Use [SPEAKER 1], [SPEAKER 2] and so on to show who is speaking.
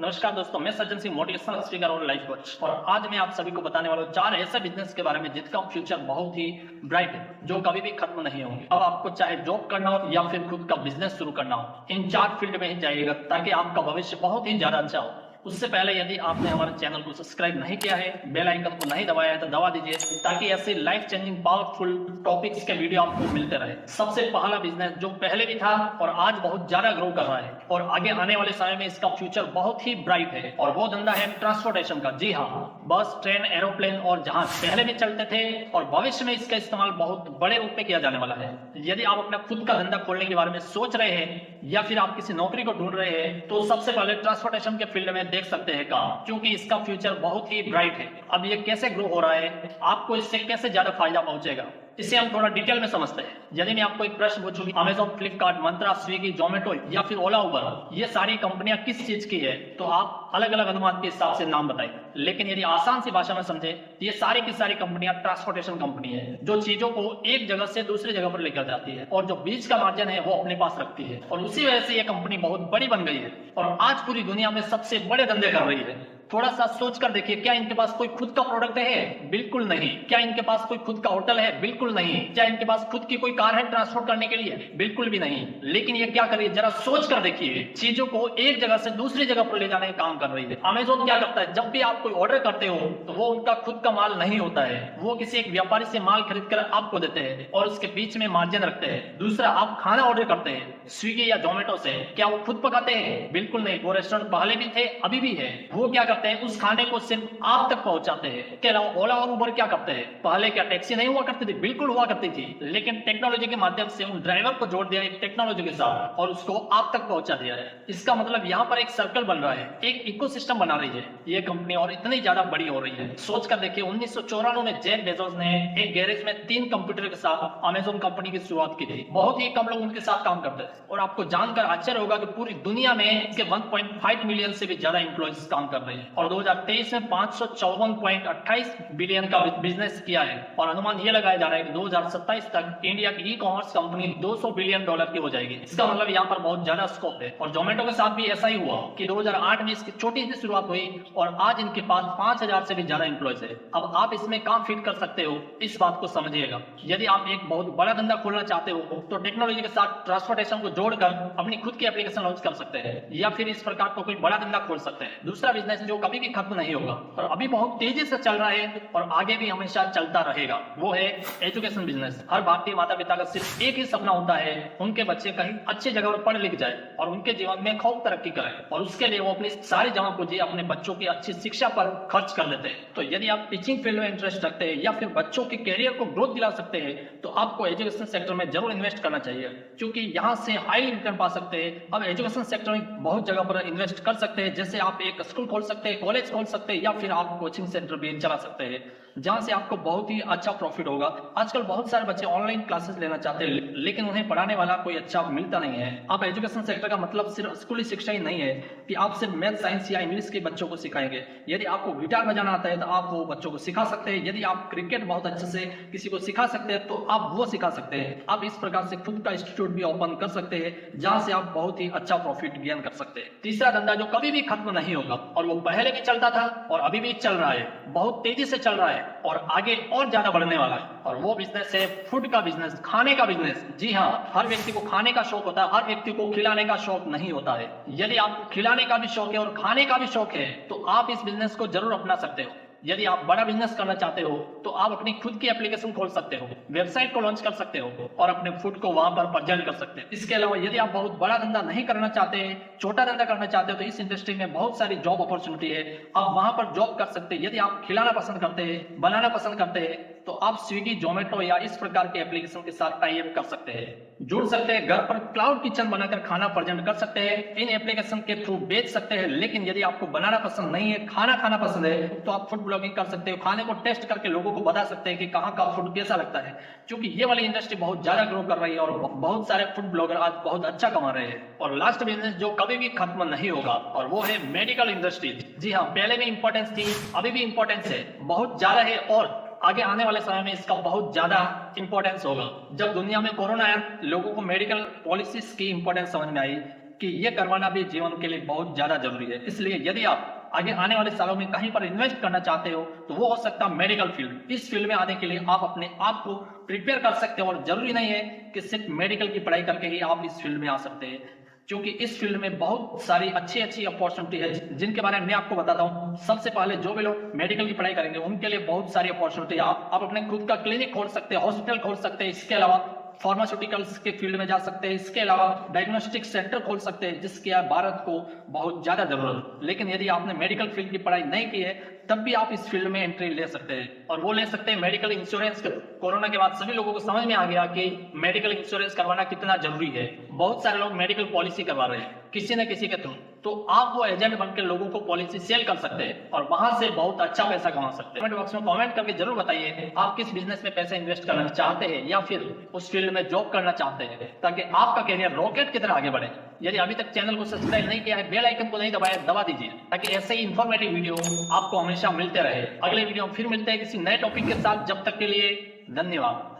[SPEAKER 1] नमस्कार दोस्तों, मैं सज्जन सिंह, मोटिवेशनल स्पीकर और लाइफ कोच। और आज मैं आप सभी को बताने वाला हूँ 4 ऐसे बिजनेस के बारे में जिसका फ्यूचर बहुत ही ब्राइट है, जो कभी भी खत्म नहीं होंगे। अब आपको चाहे जॉब करना हो या फिर खुद का बिजनेस शुरू करना हो, इन 4 फील्ड में ही जाइएगा ताकि आपका भविष्य बहुत ही ज्यादा अच्छा हो। उससे पहले यदि आपने हमारे चैनल को सब्सक्राइब नहीं किया है, बेल आइकन को नहीं दबाया है तो दबा दीजिए ताकि ऐसे लाइफ चेंजिंग पावरफुल टॉपिक्स के वीडियो आपको मिलते रहे। सबसे पहला बिजनेस जो पहले भी था और आज बहुत ज्यादा ग्रो कर रहा है और आगे आने वाले समय में इसका फ्यूचर बहुत ही ब्राइट है, और वो धंधा है ट्रांसपोर्टेशन का। जी हाँ, बस, ट्रेन, एरोप्लेन और जहाज पहले भी चलते थे और भविष्य में इसका इस्तेमाल बहुत बड़े रूप में किया जाने वाला है। यदि आप अपना खुद का धंधा खोलने के बारे में सोच रहे हैं या फिर आप किसी नौकरी को ढूंढ रहे हैं तो सबसे पहले ट्रांसपोर्टेशन के फील्ड में देख सकते हैं काम, क्योंकि इसका फ्यूचर बहुत ही ब्राइट है। अब ये कैसे ग्रो हो रहा है, आपको इससे कैसे ज्यादा फायदा पहुंचेगा, इसे हम थोड़ा डिटेल में समझते हैं। यदि मैं आपको एक प्रश्न पूछूं कि अमेजॉन, फ्लिपकार्ट, मंत्रा, स्विगी, जोमेटो या फिर ओला, उबर, ये सारी कंपनियां किस चीज की है, तो आप अलग अलग अनुमान के हिसाब से नाम बताइए। लेकिन यदि आसान सी भाषा में समझे तो ये सारी की सारी कंपनियां ट्रांसपोर्टेशन कंपनी है, जो चीजों को एक जगह से दूसरी जगह पर लेकर जाती है और जो बीच का मार्जिन है वो अपने पास रखती है। और उसी वजह से ये कंपनी बहुत बड़ी बन गई है और आज पूरी दुनिया में सबसे बड़े धंधे कर रही है। थोड़ा सा सोच कर देखिए, क्या इनके पास कोई खुद का प्रोडक्ट है? बिल्कुल नहीं। क्या इनके पास कोई खुद का होटल है? बिल्कुल नहीं। क्या इनके पास खुद की कोई कार है ट्रांसपोर्ट करने के लिए? बिल्कुल भी नहीं। लेकिन ये क्या कर रही है, जरा सोच कर देखिए, चीजों को एक जगह से दूसरी जगह पर ले जाने का काम कर रही है। अमेजोन क्या करता है, जब भी आप कोई ऑर्डर करते हो तो वो उनका खुद का माल नहीं होता है, वो किसी एक व्यापारी से माल खरीद कर आपको देते हैं और उसके बीच में मार्जिन रखते हैं। दूसरा, आप खाना ऑर्डर करते हैं स्विगी या जोमेटो से, क्या वो खुद पकाते हैं? बिल्कुल नहीं। वो रेस्टोरेंट पहले भी थे, अभी भी है। वो क्या करते हैं, उस खाने को सिर्फ आप तक पहुंचाते हैं। इसके अलावा ओला और उबर क्या करते हैं, पहले क्या टैक्सी नहीं हुआ करती थी? बिल्कुल हुआ करती थी, लेकिन टेक्नोलॉजी के माध्यम से उन ड्राइवर को जोड़ दिया एक टेक्नोलॉजी के साथ और उसको आप तक पहुंचा दिया है। इसका मतलब यहाँ पर एक सर्कल बन रहा है, एक इकोसिस्टम बना रही है ये कंपनी और इतनी ज्यादा बड़ी हो रही है। सोच कर देखिए, 1994 में जेफ बेजोस ने एक गैरेज में 3 कंप्यूटर के साथ अमेजोन कंपनी की शुरुआत की थी। बहुत ही कम लोग उनके साथ काम करते थे और आपको जानकर आश्चर्य होगा कि पूरी दुनिया में इसके 1.5 मिलियन से भी ज्यादा एम्प्लॉइज काम कर रहे हैं और 2023 में 554.28 बिलियन का बिजनेस किया है। और अनुमान यह लगाया जा रहा है कि 2027 तक इंडिया की ई कॉमर्स कंपनी $200 बिलियन की हो जाएगी। इसका मतलब यहाँ पर बहुत ज्यादा स्कोप है। और जोमेटो के साथ भी ऐसा ही हुआ कि 2008 में इसकी छोटी सी शुरुआत हुई और आज इनके पास 5000 से भी ज्यादा एम्प्लॉइज है। अब आप इसमें काम फिट कर सकते हो, इस बात को समझिएगा। यदि आप एक बहुत बड़ा धंधा खोलना चाहते हो तो टेक्नोलॉजी के साथ ट्रांसपोर्टेशन को जोड़कर अपनी खुद की एप्लीकेशन लॉन्च कर सकते हैं या फिर इस प्रकार का कोई बड़ा धंधा खोल सकते हैं। दूसरा बिजनेस जो कभी भी खत्म नहीं होगा और अभी बहुत तेजी से चल रहा है और आगे भी हमेशा चलता रहेगा, वो है एजुकेशन बिजनेस। हर भारतीय माता पिता का सिर्फ एक ही सपना होता है, उनके बच्चे कहीं अच्छी जगह पर पढ़ लिख जाए और उनके जीवन में खूब तरक्की करे, और उसके लिए वो अपनी सारी जमा पूंजी अपने बच्चों की अच्छी शिक्षा पर खर्च कर लेते हैं। तो यदि आप टीचिंग फील्ड में इंटरेस्ट रखते हैं या फिर बच्चों के करियर को ग्रोथ दिला सकते हैं तो आपको एजुकेशन सेक्टर में जरूर इन्वेस्ट करना चाहिए, क्योंकि यहाँ से हाई रिटर्न पा सकते हैं। अब एजुकेशन सेक्टर में बहुत जगह पर इन्वेस्ट कर सकते हैं, जैसे आप एक स्कूल खोल सकते हैं, कॉलेज खोल सकते हैं या फिर आप कोचिंग सेंटर भी चला सकते हैं, जहां से आपको बहुत ही अच्छा प्रॉफिट होगा। आजकल बहुत सारे बच्चे ऑनलाइन क्लासेस लेना चाहते हैं, लेकिन उन्हें पढ़ाने वाला कोई अच्छा मिलता नहीं है। अब एजुकेशन सेक्टर का मतलब सिर्फ स्कूली शिक्षा ही नहीं है कि आप सिर्फ मैथ, साइंस या इंग्लिश के बच्चों को सिखाएंगे। यदि आपको गिटार बजाना आता है तो आप वो बच्चों को सिखा सकते हैं। यदि आप क्रिकेट बहुत अच्छे से किसी को सिखा सकते हैं तो आप वो सिखा सकते हैं। आप इस प्रकार से खुद का इंस्टीट्यूट भी ओपन कर सकते हैं, जहां से आप बहुत ही अच्छा प्रॉफिट गेन कर सकते हैं। तीसरा धंधा जो कभी भी खत्म नहीं होगा और वो पहले भी चलता था और अभी भी चल रहा है, बहुत तेजी से चल रहा है और आगे और ज्यादा बढ़ने वाला है, और वो बिजनेस है फूड का बिजनेस, खाने का बिजनेस। जी हाँ, हर व्यक्ति को खाने का शौक होता है, हर व्यक्ति को खिलाने का शौक नहीं होता है। यदि आपको खिलाने का भी शौक है और खाने का भी शौक है तो आप इस बिजनेस को जरूर अपना सकते हो। यदि आप बड़ा बिजनेस करना चाहते हो तो आप अपनी खुद की एप्लीकेशन खोल सकते हो, वेबसाइट को लॉन्च कर सकते हो और अपने फूड को वहां पर प्रेजेंट कर सकते हो। इसके अलावा यदि आप बहुत बड़ा धंधा नहीं करना चाहते, छोटा धंधा करना चाहते हो, तो इस इंडस्ट्री में बहुत सारी जॉब अपॉर्चुनिटी है, आप वहां पर जॉब कर सकते हैं। यदि आप खिलाना पसंद करते हैं, बनाना पसंद करते हैं तो आप स्विगी, जोमेटो या इस प्रकार के एप्लीकेशन के साथ टाई अप कर सकते हैं, जुड़ सकते हैं, घर पर क्लाउड किचन बनाकर खाना प्रेजेंट कर सकते हैं, इन एप्लीकेशन के थ्रू बेच सकते हैं। लेकिन यदि आपको बनाना पसंद नहीं है, खाना खाना पसंद है, तो आप फूड ब्लॉगिंग कर सकते हो, खाने को टेस्ट करके लोगों को बता सकते हैं कि कहाँ का फूड कैसा लगता है, क्योंकि ये वाली इंडस्ट्री बहुत ज्यादा ग्रो कर रही है और बहुत सारे फूड ब्लॉगर आज बहुत अच्छा कमा रहे हैं। और लास्ट बिजनेस जो कभी भी खत्म नहीं होगा और वो है मेडिकल इंडस्ट्री। जी हाँ, पहले भी इंपॉर्टेंस थी, अभी भी इंपॉर्टेंस है, बहुत ज्यादा है और आगे आने वाले समय में इसका बहुत ज्यादा इंपॉर्टेंस होगा। जब दुनिया में कोरोना आया, लोगों को मेडिकल पॉलिसीज की इंपॉर्टेंस समझ में आई कि ये करवाना भी जीवन के लिए बहुत ज्यादा जरूरी है। इसलिए यदि आप आगे आने वाले सालों में कहीं पर इन्वेस्ट करना चाहते हो तो वो हो सकता है मेडिकल फील्ड। इस फील्ड में आने के लिए आप अपने आप को प्रिपेयर कर सकते हो और जरूरी नहीं है कि सिर्फ मेडिकल की पढ़ाई करके ही आप इस फील्ड में आ सकते हैं, क्योंकि इस फील्ड में बहुत सारी अच्छी अपॉर्चुनिटी है जिनके बारे में मैं आपको बताता हूँ। सबसे पहले जो भी लोग मेडिकल की पढ़ाई करेंगे उनके लिए बहुत सारी अपॉर्चुनिटी है। आप अपने खुद का क्लिनिक खोल सकते हैं, हॉस्पिटल खोल सकते हैं, इसके अलावा फार्मास्यूटिकल्स के फील्ड में जा सकते हैं, इसके अलावा डायग्नोस्टिक सेंटर खोल सकते हैं जिसकी भारत को बहुत ज्यादा जरूरत है। लेकिन यदि आपने मेडिकल फील्ड की पढ़ाई नहीं की है तब भी आप इस फील्ड में एंट्री ले सकते हैं, और वो ले सकते हैं मेडिकल इंश्योरेंस। कोरोना के बाद सभी लोगों को समझ में आ गया कि मेडिकल इंश्योरेंस करवाना कितना जरूरी है। बहुत सारे लोग मेडिकल पॉलिसी करवा रहे हैं किसी न किसी के थ्रू, तो आप वो एजेंट बनकर लोगों को पॉलिसी सेल कर सकते हैं और वहां से बहुत अच्छा पैसा कमा सकते हैं। कमेंट बॉक्स में कमेंट करके जरूर बताइए आप किस बिजनेस में पैसा इन्वेस्ट करना चाहते हैं या फिर उस फील्ड में जॉब करना चाहते हैं, ताकि आपका करियर रॉकेट की तरह आगे बढ़े। यदि अभी तक चैनल को सब्सक्राइब नहीं किया है, बेल आइकन को नहीं दबाया, दबा दीजिए ताकि ऐसे ही इंफॉर्मेटिव वीडियो आपको हमेशा मिलते रहे। अगले वीडियो में फिर मिलते हैं किसी नए टॉपिक के साथ। जब तक के लिए धन्यवाद।